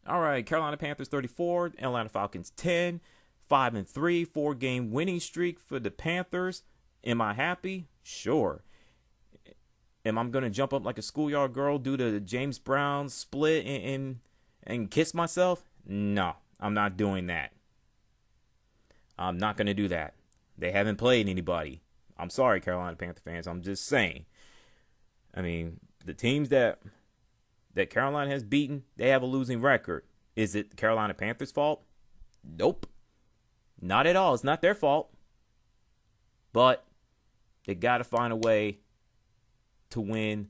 All right, Carolina Panthers 34, Atlanta Falcons 10, 5-3, 4-game winning streak for the Panthers. Am I happy? Sure. Am I going to jump up like a schoolyard girl due to the James Brown split and kiss myself? No, I'm not doing that. I'm not going to do that. They haven't played anybody. I'm sorry, Carolina Panther fans. I'm just saying. I mean, the teams that Carolina has beaten, they have a losing record. Is it the Carolina Panthers' fault? Nope. Not at all. It's not their fault. But they got to find a way to win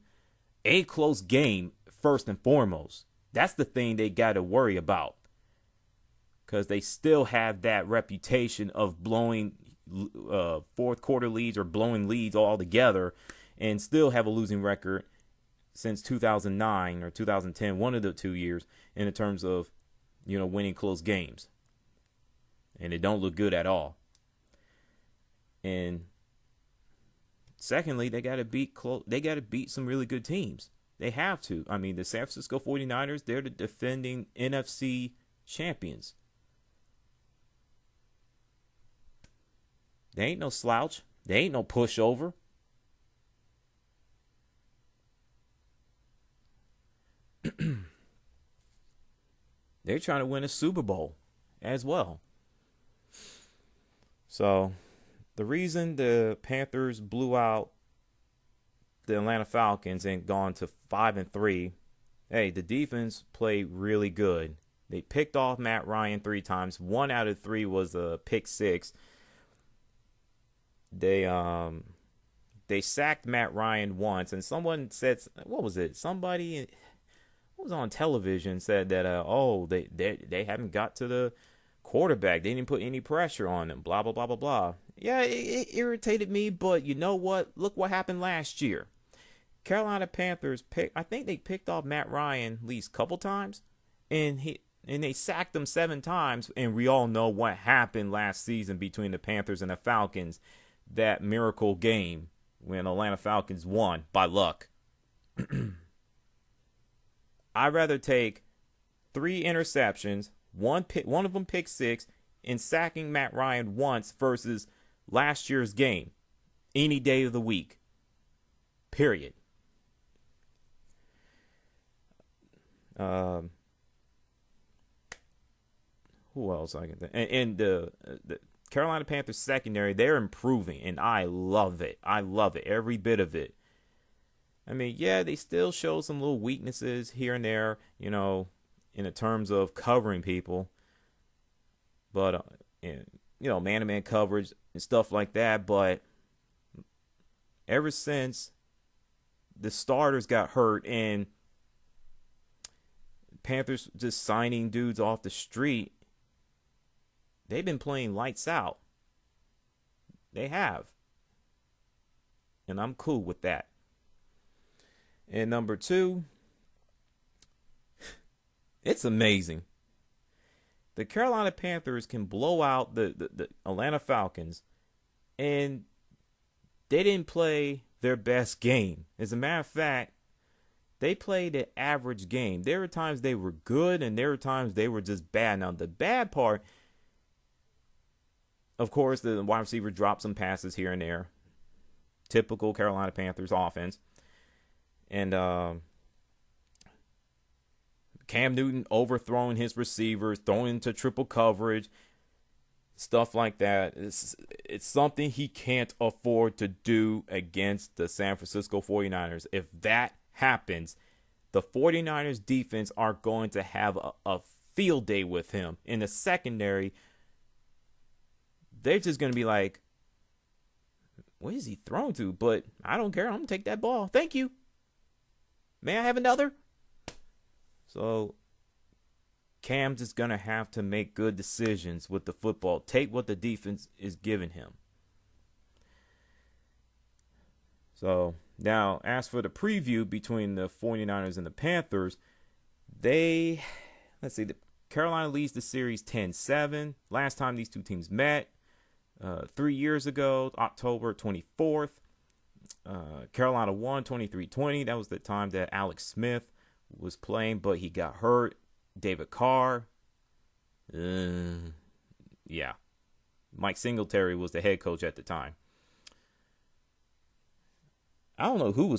a close game first and foremost. That's the thing they got to worry about. Because they still have that reputation of blowing fourth quarter leads or blowing leads altogether and still have a losing record since 2009 or 2010, one of the 2 years, in terms of, winning close games. And it don't look good at all. And secondly, they got to beat some really good teams. They have to. I mean, the San Francisco 49ers, they're the defending NFC champions. They ain't no slouch. They ain't no pushover. They're trying to win a Super Bowl as well. So, the reason the Panthers blew out the Atlanta Falcons and gone to 5-3, hey, the defense played really good. They picked off Matt Ryan 3 times. 1 out of 3 was a pick six. They sacked Matt Ryan once, and someone said, what was it? Somebody was on television said that they haven't got to the quarterback. They didn't put any pressure on him. Blah blah blah blah blah. Yeah, it irritated me, but you know what? Look what happened last year. Carolina Panthers I think they picked off Matt Ryan at least a couple times, and they sacked him 7 times. And we all know what happened last season between the Panthers and the Falcons. That miracle game when Atlanta Falcons won by luck. I'd rather take 3 interceptions, one of them pick 6, and sacking Matt Ryan once versus last year's game any day of the week. Period. Who else I can think? And the Carolina Panthers secondary, they're improving, and I love it. I love it, every bit of it. I mean, yeah, they still show some little weaknesses here and there, in the terms of covering people. But, man-to-man coverage and stuff like that. But ever since the starters got hurt and Panthers just signing dudes off the street, they've been playing lights out. They have. And I'm cool with that. And number 2, it's amazing. The Carolina Panthers can blow out the Atlanta Falcons, and they didn't play their best game. As a matter of fact, they played an average game. There were times they were good, and there were times they were just bad. Now, the bad part, of course, the wide receiver dropped some passes here and there. Typical Carolina Panthers offense. And Cam Newton overthrowing his receivers, throwing into triple coverage, stuff like that. It's something he can't afford to do against the San Francisco 49ers. If that happens, the 49ers defense are going to have a field day with him. In the secondary, they're just going to be like, what is he thrown to? But I don't care. I'm going to take that ball. Thank you. May I have another? So Cam's just going to have to make good decisions with the football. Take what the defense is giving him. So now, as for the preview between the 49ers and the Panthers, the Carolina leads the series 10-7. Last time these two teams met, 3 years ago, October 24th. Carolina won 23-20. That was the time that Alex Smith was playing, but he got hurt. David Carr. Yeah. Mike Singletary was the head coach at the time. I don't know who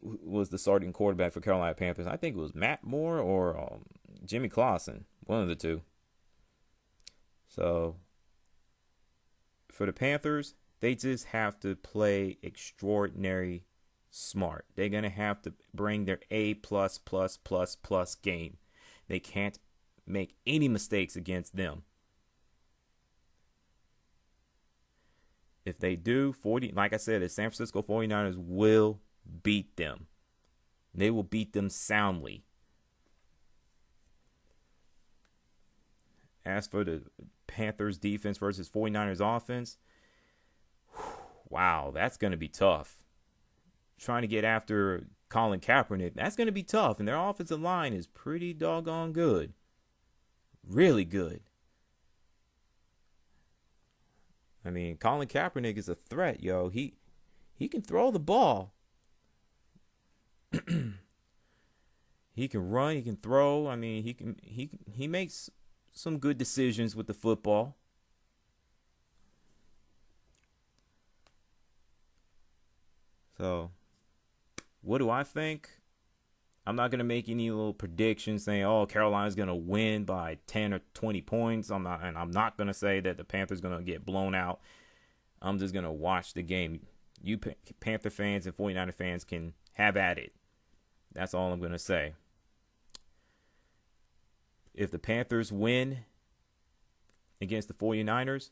was the starting quarterback for Carolina Panthers. I think it was Matt Moore or Jimmy Clausen, one of the two. So for the Panthers, they just have to play extraordinary smart. They're gonna have to bring their A plus plus plus plus game. They can't make any mistakes against them. If they do, like I said, the San Francisco 49ers will beat them. They will beat them soundly. As for the Panthers defense versus 49ers offense, wow, that's going to be tough. Trying to get after Colin Kaepernick, that's going to be tough. And their offensive line is pretty doggone good. Really good. I mean, Colin Kaepernick is a threat, yo. He can throw the ball. He can run, he can throw. I mean, he makes some good decisions with the football. So, what do I think? I'm not going to make any little predictions saying, oh, Carolina's going to win by 10 or 20 points. I'm not going to say that the Panthers going to get blown out. I'm just going to watch the game. You Panther fans and 49er fans can have at it. That's all I'm going to say. If the Panthers win against the 49ers,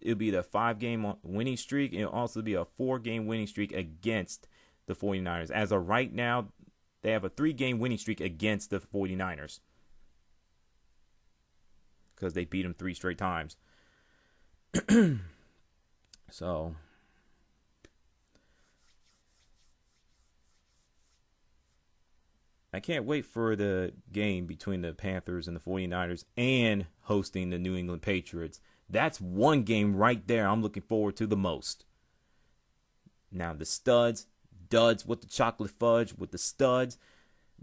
it'll be the 5-game winning streak. It'll also be a 4-game winning streak against the 49ers. As of right now, they have a 3-game winning streak against the 49ers because they beat them 3 straight times. So, I can't wait for the game between the Panthers and the 49ers and hosting the New England Patriots. That's one game right there I'm looking forward to the most. Now, the duds with the chocolate fudge, with the studs.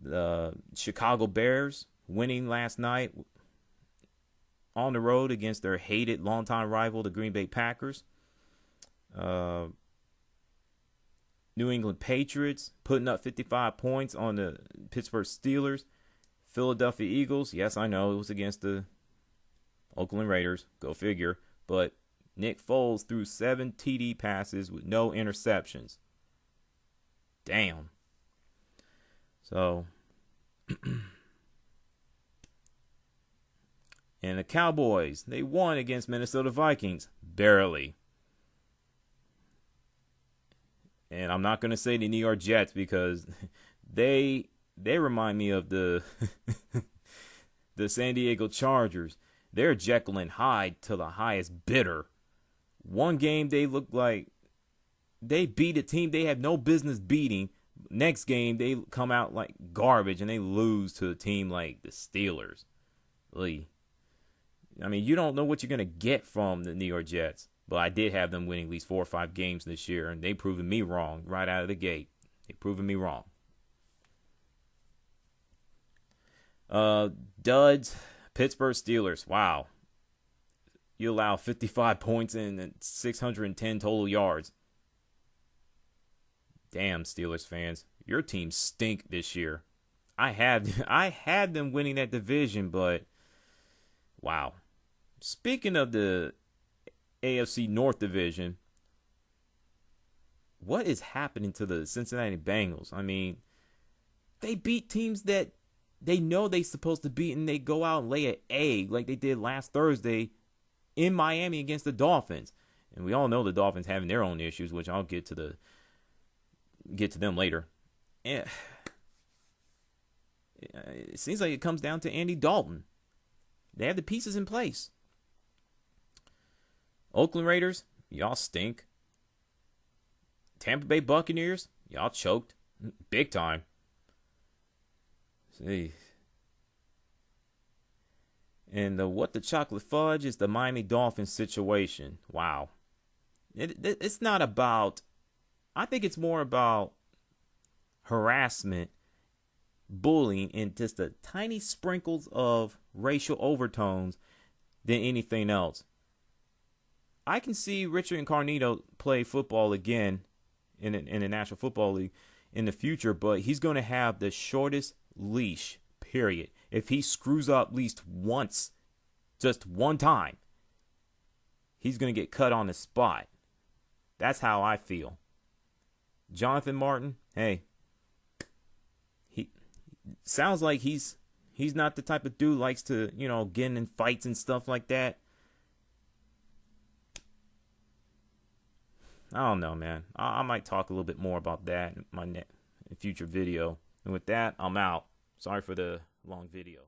The Chicago Bears winning last night on the road against their hated longtime rival, the Green Bay Packers. New England Patriots putting up 55 points on the Pittsburgh Steelers. Philadelphia Eagles, yes, I know it was against the Oakland Raiders. Go figure. But Nick Foles threw 7 TD passes with no interceptions. Damn. So, and the Cowboys, they won against Minnesota Vikings. Barely. And I'm not going to say the New York Jets because they remind me of the the San Diego Chargers. They're Jekyll and Hyde to the highest bidder. One game they look like they beat a team they have no business beating. Next game they come out like garbage and they lose to a team like the Steelers. I mean, you don't know what you're going to get from the New York Jets. But I did have them winning at least 4 or 5 games this year, and they proven me wrong right out of the gate. They proven me wrong. Duds, Pittsburgh Steelers. Wow. You allow 55 points and 610 total yards. Damn, Steelers fans. Your team stink this year. I had them winning that division, but wow. Speaking of the AFC North Division, what is happening to the Cincinnati Bengals? I mean, they beat teams that they know they're supposed to beat, and they go out and lay an egg like they did last Thursday in Miami against the Dolphins. And we all know the Dolphins having their own issues, which I'll get to them later. And it seems like it comes down to Andy Dalton. They have the pieces in place. Oakland Raiders, y'all stink. Tampa Bay Buccaneers, y'all choked. Big time. See. And what the chocolate fudge is the Miami Dolphins situation. Wow. It's not about, I think it's more about harassment bullying and just the tiny sprinkles of racial overtones than anything else. I can see Richard Incognito play football again in the National Football League in the future, but he's going to have the shortest leash, period. If he screws up at least once, just one time, he's going to get cut on the spot. That's how I feel. Jonathan Martin, hey, he sounds like he's not the type of dude likes to, get in fights and stuff like that. I don't know, man. I might talk a little bit more about that in my future video. And with that, I'm out. Sorry for the long video.